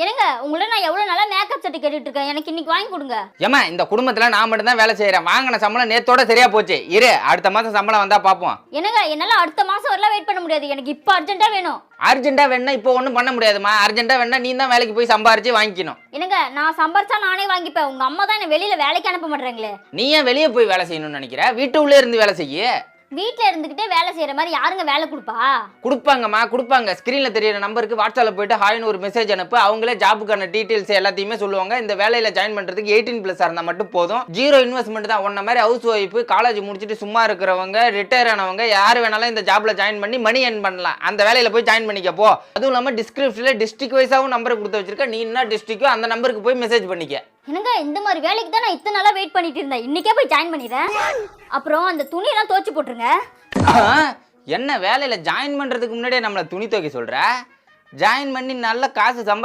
என்னங்க உங்களை நான் எவ்வளவு நாளா மேக்கப் செட் கேட்டுட்டு இருக்கேன், எனக்கு இன்னைக்கு வாங்கி கொடுங்க. ஏமா இந்த குடும்பத்துல நான் மட்டும் தான் வேலை செய்யறேன். வாங்கின சம்பளம் நேத்தோட சரியா போச்சு. இரு அடுத்த மாசம் சம்பளம் வந்தா பாப்போம். என்னங்க என்னால அடுத்த மாசம் வரலாம் வெயிட் பண்ண முடியாது, எனக்கு இப்ப அர்ஜென்ட்டா வேணும். அர்ஜென்ட்டா வேணா இப்போ ஒன்றும் பண்ண முடியாதுமா. அர்ஜென்ட்டா வேணா நீ தான் வேலைக்கு போய் சம்பாரிச்சு வாங்கிக்கணும். என்னங்க நான் சம்பாரிச்சா நானே வாங்கிப்பேன், உங்க அம்மா தான் என்ன வெளியில வேலைக்கு அனுப்ப மாட்டேறாங்களே. நீ ஏன் வெளியே போய் வேலை செய்யணும்னு நினைக்கிற? வீட்டு உள்ளே இருந்து வேலை செய்ய. வீட்டுல இருந்துகிட்டே வேலை செய்யற மாதிரி யாருங்க வேலை கொடுப்பா? கொடுப்பாங்கம்மா கொடுப்பாங்க. ஸ்கிரீன்ல தெரியுற நம்பருக்கு வாட்ஸ்அப்ல போயிட்டு ஹாய்னு ஒரு மெசேஜ் அனுப்பு. அவங்களே ஜாபுக்கான டீடைல்ஸ் எல்லாத்தையுமே சொல்லுவாங்க. இந்த வேலையில ஜாயின் பண்றதுக்கு 18+ இருந்தா மட்டும் போதும். 0 இன்வெஸ்ட்மெண்ட் தான். உன்ன மாதிரி ஹவுஸ் ஒய்ஃப், காலேஜ் முடிச்சுட்டு சும்மா இருக்கிறவங்க, ரிட்டையர் ஆனவங்க யார் வேணாலும் இந்த ஜாப்ல ஜாயின் பண்ணி மணி earn பண்ணலாம். அந்த வேலையில போய் ஜாயின் பண்ணிக்க போ. அதுவும் இல்லாம டிஸ்கிரிப்ஷன்ல டிஸ்ட்ரிக்ட் வைஸாவும் நம்பர் கொடுத்து வச்சிருக்க. நீ என்ன டிஸ்ட்ரிக்டோ அந்த நம்பருக்கு போய் மெசேஜ் பண்ணிக்க. என்னங்க இந்த மாதிரி வேலைக்கு தான் நான் இத்தனை நாளா வெயிட் பண்ணிட்டு இருந்தேன், இன்னைக்கே போய் ஜாயின் பண்ணிடுறேன். அப்புறம் அந்த துணியெல்லாம் துவைச்சு போட்டுருங்க. என்ன வேலையில ஜாயின் பண்றதுக்கு முன்னாடியே நம்மள துணி துவைக்க சொல்ற? ஜாயின் பண்ணி நல்ல காசு